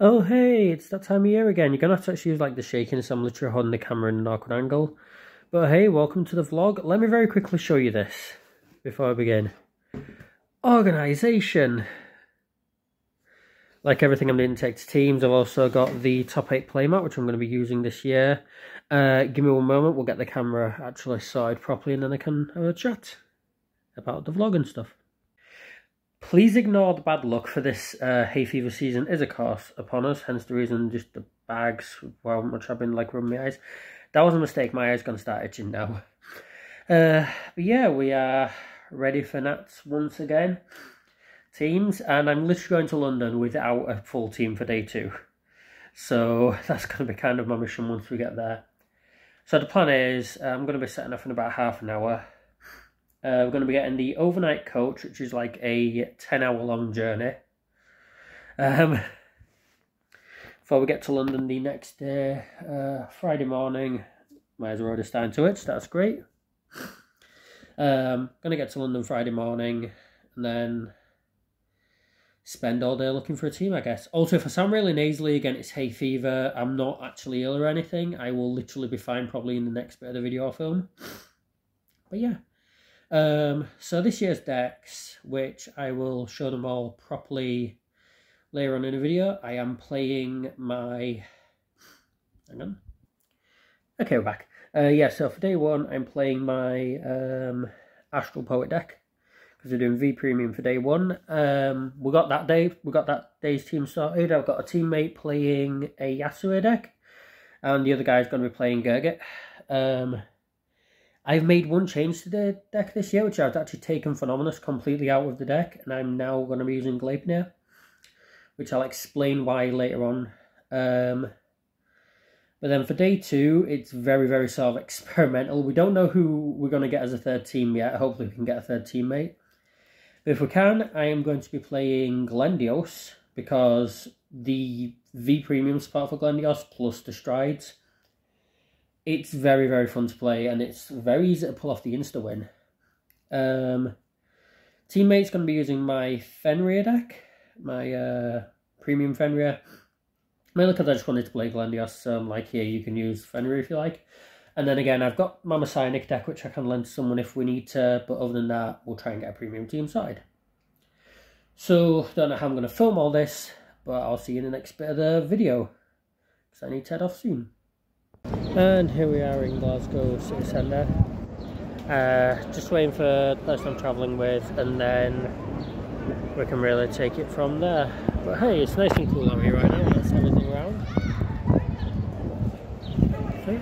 Oh hey, it's that time of year again. You're gonna have to actually use like the shaking, so I'm literally holding the camera in an awkward angle. But hey, welcome to the vlog. Let me very quickly show you this before I begin. Organisation. Like everything I'm doing takes teams. I've also got the top 8 playmat, which I'm going to be using this year. Give me one moment, we'll get the camera actually sorted properly and then I can have a chat about the vlog and stuff. Please ignore the bad luck for this hay fever season is of course upon us, hence the reason just the bags, how much I've been like rubbing my eyes. That was a mistake, my eyes gonna start itching now. But yeah, we are ready for Nats once again. Teams, and I'm literally going to London without a full team for day 2. So that's going to be kind of my mission once we get there. So the plan is, I'm going to be setting off in about half an hour. We're going to be getting the overnight coach, which is like a 10-hour long journey. Before we get to London the next day, Friday morning, my eyes are already starting to itch, that's great. Going to get to London Friday morning, and then spend all day looking for a team, I guess. Also, if I sound really nasally, again, it's hay fever. I'm not actually ill or anything. I will literally be fine probably in the next bit of the video or film. But yeah. So this year's decks, which I will show them all properly later on in the video. I am playing my... Hang on. Okay, we're back. Yeah, so for day 1, I'm playing my Astral Poet deck, because we're doing V Premium for day 1. We got that day's team sorted. I've got a teammate playing a Yasue deck, and the other guy's going to be playing Gurgit. I've made one change to the deck this year, which I've actually taken Phenomenus completely out of the deck, and I'm now going to be using Gleipnir, which I'll explain why later on. But then for day 2, it's very, very sort of experimental. We don't know who we're going to get as a third team yet. Hopefully we can get a third teammate. But if we can, I am going to be playing Glendios, because the V Premium support for Glendios plus the strides, it's very, very fun to play, and it's very easy to pull off the insta-win. Teammate's going to be using my Fenrir deck, my Premium Fenrir. Mainly because I just wanted to play Glendios, so I'm like, here, you can use Fenrir if you like. And then again, I've got my Messianic deck, which I can lend to someone if we need to, but other than that, we'll try and get a premium team side. So, don't know how I'm going to film all this, but I'll see you in the next bit of the video, because I need to head off soon. And here we are in Glasgow City Centre. Just waiting for the person I'm travelling with, and then we can really take it from there. But hey, it's nice and cool out here right now. Let's have a look around. Okay.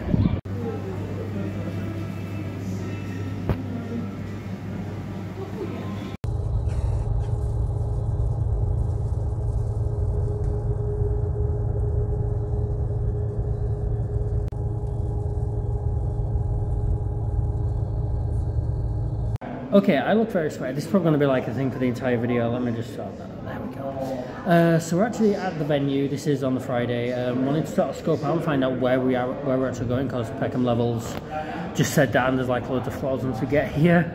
Okay, I look very sweaty. This is probably going to be like a thing for the entire video. Let me just sort that out. There we go. So we're actually at the venue. This is on the Friday. Wanted to sort of scope out and find out where we're actually going, because Peckham Levels just said that, and there's like loads of floors once we get here.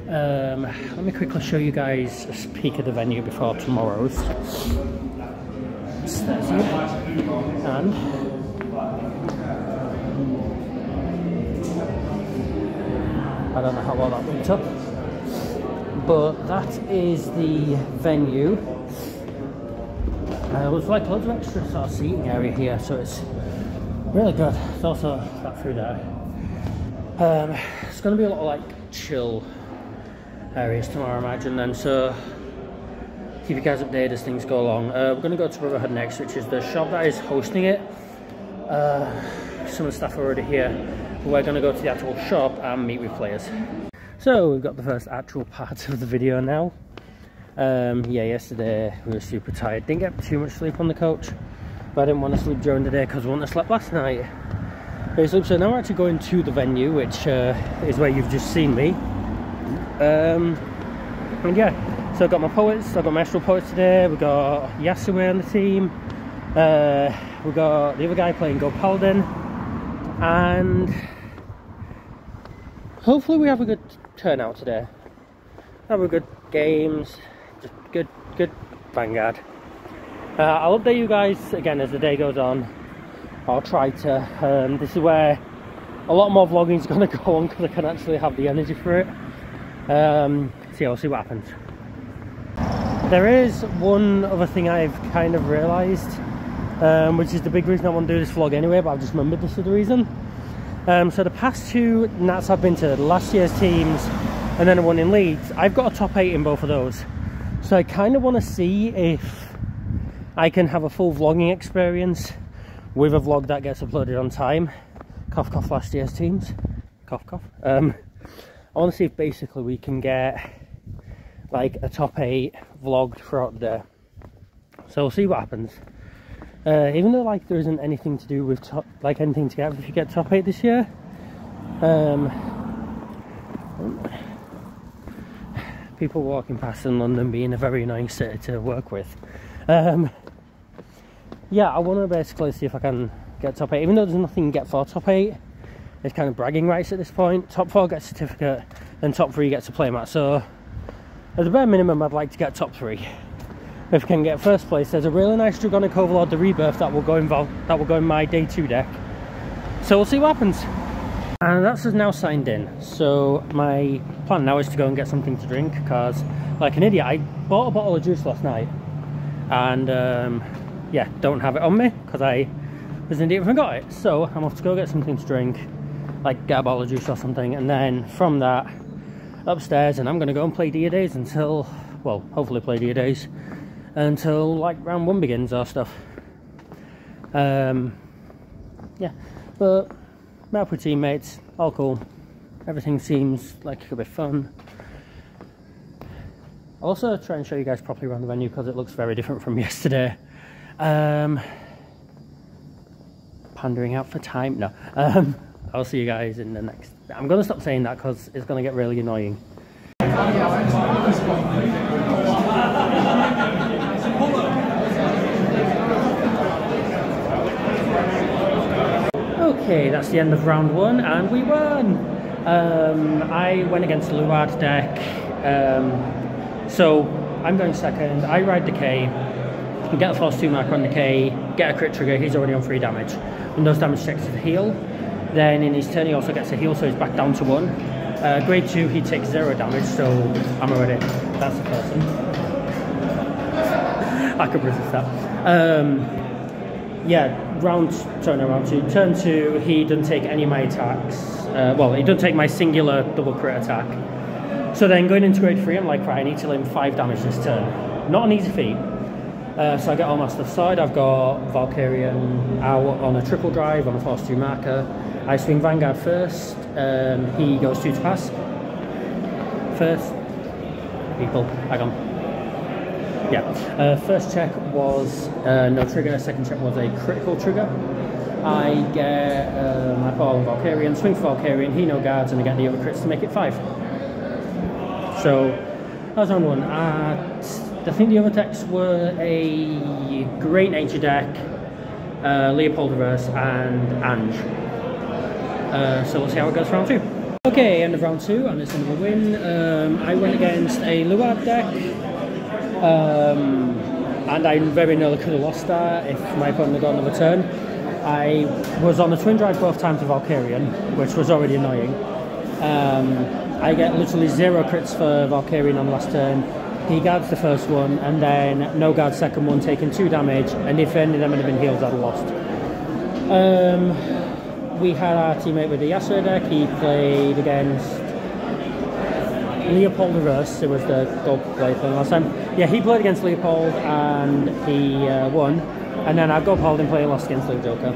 Let me quickly show you guys a peek of the venue before tomorrow's. So there's you. And I don't know how well that picked up, but that is the venue. There's like loads of extra sort of seating area here, so it's really good. There's also that through there. It's going to be a lot of like chill areas tomorrow, I imagine, then, so keep you guys updated as things go along. We're going to go to Riverhead next, which is the shop that is hosting it. Some of the staff are already here. We're going to go to the actual shop and meet with players. So we've got the first actual part of the video now. Yeah, yesterday we were super tired. Didn't get too much sleep on the coach, but I didn't want to sleep during the day because I wouldn't have slept last night. So now we're actually going to the venue, which is where you've just seen me. And yeah, so I've got my poets, I've got my Astral Poets today. We've got Yasue on the team. We've got the other guy playing Go Paladin. And hopefully we have a good turnout today. Have a good games, just good Vanguard. I'll update you guys again as the day goes on. I'll try to, this is where a lot more vlogging is going to go on, because I can actually have the energy for it. So I'll see what happens. There is one other thing I've kind of realised, which is the big reason I want to do this vlog anyway, but I've just remembered this is the reason. So the past two Nats I've been to, last year's teams and then the one in Leeds, I've got a top 8 in both of those. So I kind of want to see if I can have a full vlogging experience with a vlog that gets uploaded on time. Cough cough, last year's teams. Cough cough. I want to see if basically we can get like a top 8 vlogged throughout the day. So we'll see what happens. Even though like there isn't anything to do with top, like anything to get if you get top 8 this year. People walking past in London being a very annoying city to work with. Yeah, I want to basically see if I can get top 8, even though there's nothing to get for top 8. It's kind of bragging rights at this point. Top 4 gets a certificate, and top 3 gets a playmat. So as a bare minimum, I'd like to get top 3. If I can get first place, there's a really nice Dragonic Overlord, the Rebirth, that will go in my day 2 deck. So we'll see what happens. And that's us now signed in. So my plan now is to go and get something to drink, because like an idiot, I bought a bottle of juice last night, and yeah, don't have it on me because I was an idiot and forgot it. So I'm off to go get something to drink, like get a bottle of juice or something, and then from that upstairs, and I'm going to go and play Dia Days until, well, hopefully play Dia Days until like round 1 begins or stuff. Yeah, but met up with teammates, all cool, everything seems like it could be fun. I'll also try and show you guys properly around the venue because it looks very different from yesterday. Pandering out for time, no. I'll see you guys in the next, I'm going to stop saying that because it's going to get really annoying. Okay, that's the end of round 1 and we won! I went against the Luard deck, so I'm going second. I ride the K, get a force 2 marker on the K, get a crit trigger, he's already on 3 damage. When those damage checks is a heal, then in his turn he also gets a heal, so he's back down to 1. Grade 2 he takes 0 damage, so I'm already, that's the person. I could resist that. Yeah, round 2. Turn 2, he doesn't take any of my attacks. Well, he doesn't take my singular double crit attack. So then going into grade 3, I'm like, right, I need to lay him 5 damage this turn. Not an easy feat. So I get all my stuff side. I've got Valkyrian out on a triple drive on a force 2 marker. I swing Vanguard first. He goes 2 to pass. First. People, hang on. Yeah, first check was no trigger, second check was a critical trigger. I get my ball on Valkyrian, swing for Valkyrian, he no guards, and I get the other crits to make it 5. So that was round 1. I think the other decks were a Great Nature deck, Leopold Reverse, and Ange. So we'll see how it goes for round 2. Okay, end of round 2, and it's another win. I went against a Luard deck. And I very nearly could have lost that if my opponent had got another turn. I was on a twin drive both times with Valkyrian, which was already annoying. I get literally 0 crits for Valkyrian on the last turn. He guards the first one, and then no guard second one, taking 2 damage, and if any of them had been healed, I'd have lost. We had our teammate with the Yasuo deck. He played against Leopold Reverse, it was the gold play playing last time. Yeah, he played against Leopold and he won. And then I gold played and played lost against the Joker.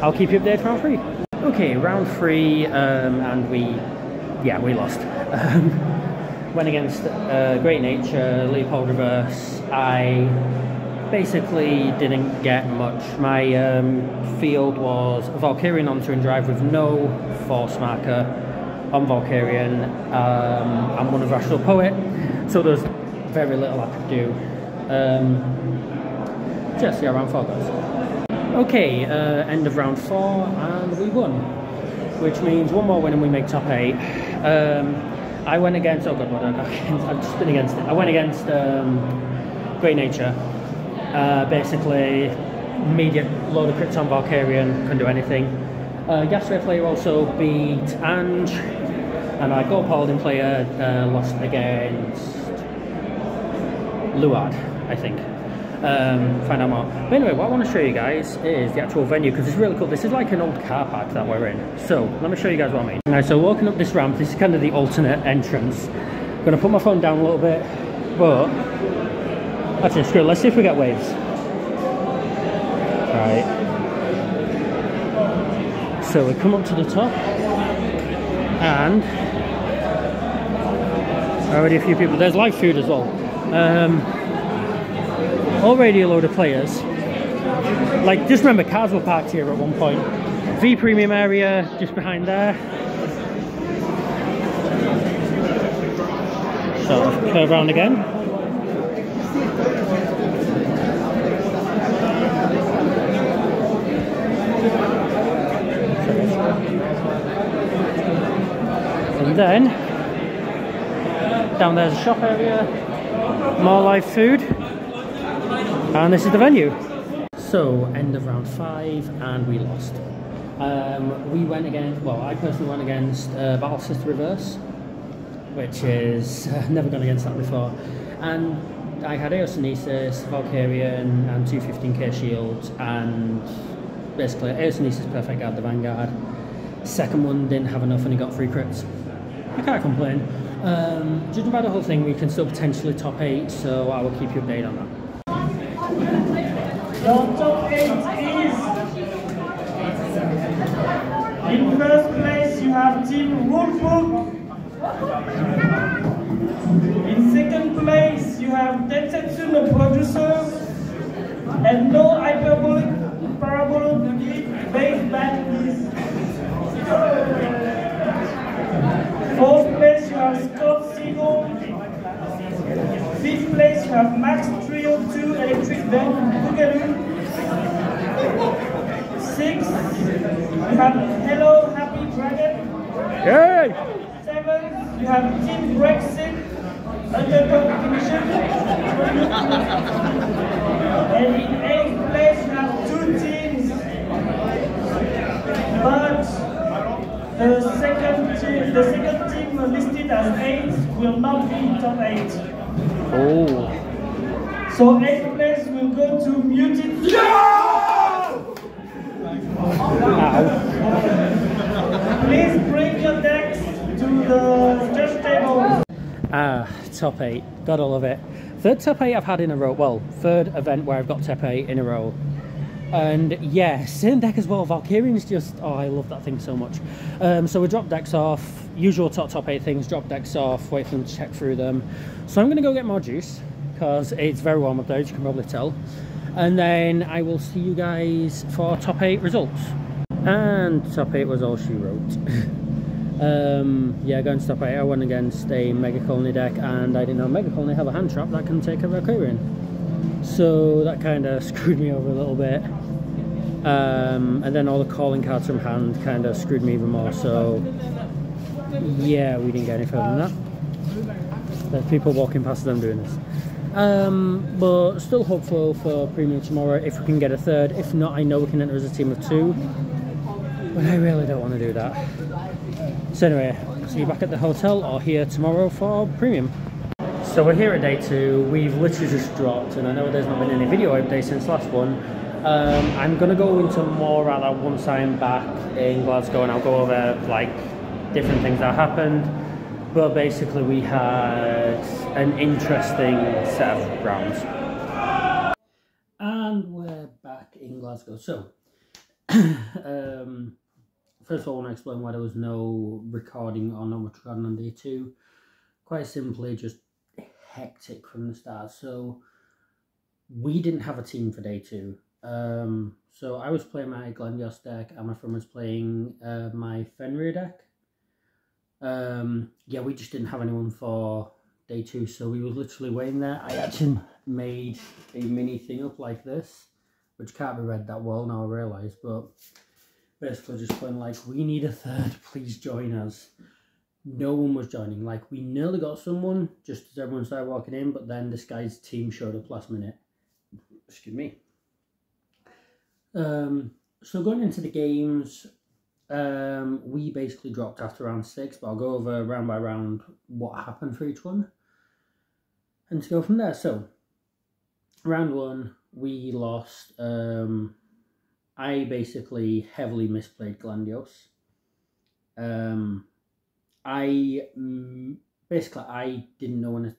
I'll keep you updated for round 3. Okay, round 3, and we lost. Went against Great Nature, Leopold Reverse. I basically didn't get much. My field was Valkyrian on twin drive with no force marker. On Valkyrian, I'm one of Rational Poet, so there's very little I could do. Just, yeah, round 4 goes. Okay, end of round 4, and we won. Which means 1 more win and we make top 8. I went against, oh god, what did I go against? I've just been against it. I went against Great Nature. Basically, immediate load of crits on Valkyrian, couldn't do anything. Gasway player also beat Ange, and our gold Paladin player lost against Luard, I think. Find out more. But anyway, what I want to show you guys is the actual venue, because it's really cool. This is like an old car park that we're in. So let me show you guys what I mean. Alright, so walking up this ramp, this is kind of the alternate entrance. I'm gonna put my phone down a little bit, but actually screw it, let's see if we get waves. Right. So we come up to the top, and already a few people. There's live food as well. Already a load of players. Like, just remember, cars were parked here at one point. V Premium area just behind there. So curve around again. And then down there's a shop area, more live food. And this is the venue. So, end of round 5, and we lost. We went against, well, I personally went against Battle Sister Reverse, which is never gone against that before. And I had Eosonesis, Valkyrian, and 215k shields, and basically Eosonesis perfect guard the Vanguard. Second one didn't have enough, and he got 3 crits. I can't complain. Judging by the whole thing, we can still potentially top 8, so I will keep you updated on that. Your top 8 is, in first place you have Team Rulebook. In second place you have Densetsu no Producers, and no hyperbolic parabolic based batteries. Fourth place you have Scott Siegel. Fifth place you have Max Trio 2 Electric Boogaloo. Sixth you have Hello Happy Dragon. Yay! Seventh you have Team Brexit Underdog Division. And in 8th place you have 2 teams, but the second team listed as 8 will not be in top 8. Oh. So 8th place will go to Muted. Please bring your decks to the judge table. Top 8. Gotta love it. Third top 8 I've had in a row. Well, third event where I've got top 8 in a row. And yeah, same deck as well. Valkyrian's just, oh, I love that thing so much. So we drop decks off, usual top 8 things, drop decks off, wait for them to check through them. So I'm gonna go get more juice, because it's very warm up there, as you can probably tell. And then I will see you guys for top 8 results. And top 8 was all she wrote. Yeah, going to top 8, I went against a Mega Colony deck, and I didn't know Mega Colony have a hand trap that can take a Valkyrian. So that kind of screwed me over a little bit. And then all the calling cards from hand kind of screwed me even more. So yeah, we didn't get any further than that. There's people walking past them doing this. But still hopeful for premium tomorrow if we can get a third. If not, I know we can enter as a team of 2, but I really don't want to do that. So anyway, see you back at the hotel or here tomorrow for premium. So we're here at day 2. We've literally just dropped, and I know there's not been any video updates since last one. I'm gonna go into more at that once I'm back in Glasgow, and I'll go over like different things that happened. But basically we had an interesting set of rounds. And we're back in Glasgow. So first of all, I want to explain why there was no recording or no much recording on day 2. Quite simply, just hectic from the start. So we didn't have a team for day 2. So I was playing my Glendios deck, and my friend was playing my Fenrir deck. Yeah, we just didn't have anyone for day 2, so we were literally waiting there. I actually made a mini thing up like this, which can't be read that well now I realise, but basically just playing like, we need a third, please join us. No one was joining. Like, we nearly got someone just as everyone started walking in, but then this guy's team showed up last minute. excuse me. So going into the games, we basically dropped after round 6, but I'll go over round by round what happened for each one and to go from there. So round 1, we lost. I basically heavily misplayed Glandios. I didn't know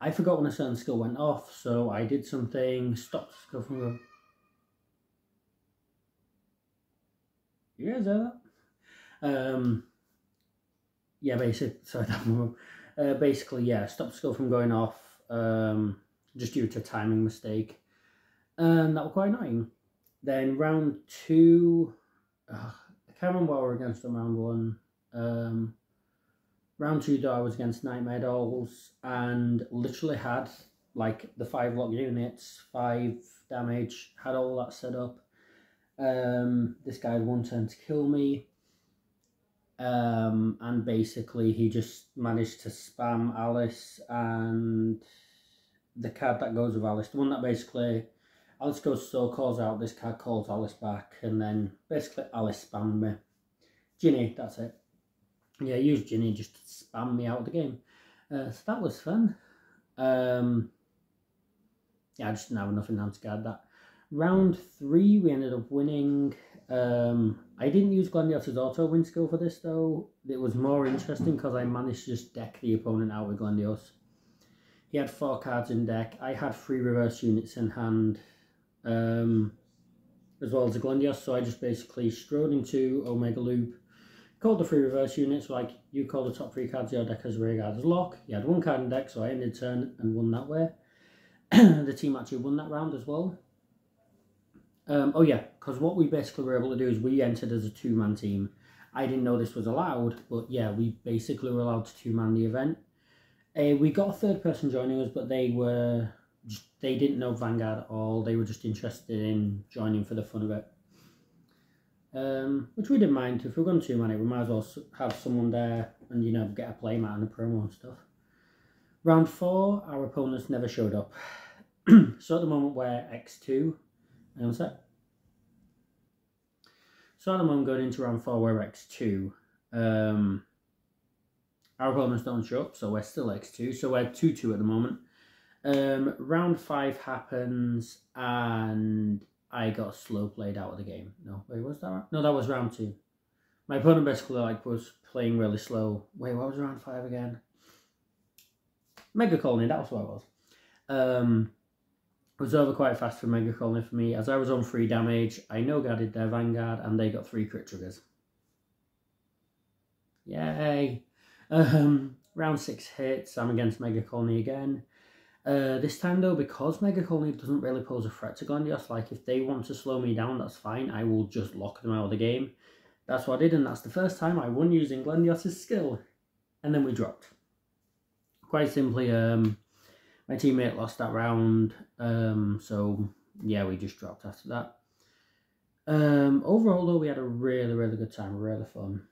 I forgot when a certain skill went off, so I did something, stopped the skill from going. You guys hear that? Yeah, basically, yeah, stopped the skill from going off, just due to a timing mistake, and that was quite annoying. Then round 2, I can't remember what we were against on round 1. Round 2 though, I was against Nightmare Dolls and literally had like the 5 lock units, 5 damage, had all that set up. This guy had 1 turn to kill me. And basically he just managed to spam Alice and the card that goes with Alice. The one that basically Alice goes calls out, this card calls Alice back, and then basically Alice spammed me. Ginny, that's it. Yeah, I used Ginny just to spam me out of the game. So that was fun. Yeah, I just didn't have enough in hand to guard that. Round 3, we ended up winning. I didn't use Glandios' auto win skill for this though. It was more interesting because I managed to just deck the opponent out with Glandios. He had 4 cards in deck. I had 3 reverse units in hand, as well as a Glandios. So I just basically strode into Omega Loop, called the 3 reverse units, like you call the top 3 cards of your deck as rear guard as lock. You had 1 card in deck, so I ended turn and won that way. The team actually won that round as well. Oh yeah, because what we basically were able to do is we entered as a 2-man team. I didn't know this was allowed, but yeah, we basically were allowed to 2-man the event. We got a 3rd person joining us, but they didn't know Vanguard at all. They were just interested in joining for the fun of it. Which we didn't mind. If we're going 2-man, we might as well have someone there and, you know, get a playmat and a promo and stuff. Round 4, our opponents never showed up. So at the moment we're X2. Hang on a sec. So at the moment going into round 4 we're X2. Our opponents don't show up, so we're still X2. So we're 2-2 at the moment. Round 5 happens and I got slow played out of the game. No, wait, was that right? No, that was round 2. My opponent basically was playing really slow. Wait, what was round 5 again? Mega Colony, that was what it was. It was over quite fast for Mega Colony for me. As I was on 3 damage, I no-guarded their Vanguard and they got 3 crit triggers. Yay! Round 6 hits, I'm against Mega Colony again. This time though, because Mega Colony doesn't really pose a threat to Glandios, like if they want to slow me down, that's fine. I will just lock them out of the game. That's what I did, and that's the first time I won using Glandios' skill. And then we dropped. Quite simply, my teammate lost that round, so yeah, we just dropped after that. Overall though, we had a really, really good time, really fun.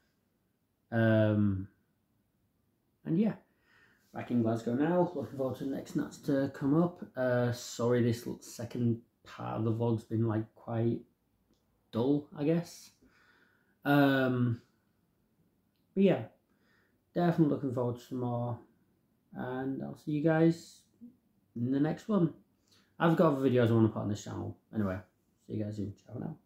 And yeah, back in Glasgow now, looking forward to the next Nats to come up. Sorry this second part of the vlog's been like quite dull, I guess. But yeah, definitely looking forward to some more, and I'll see you guys in the next one. I've got other videos I want to put on this channel. Anyway, see you guys soon. Ciao for now.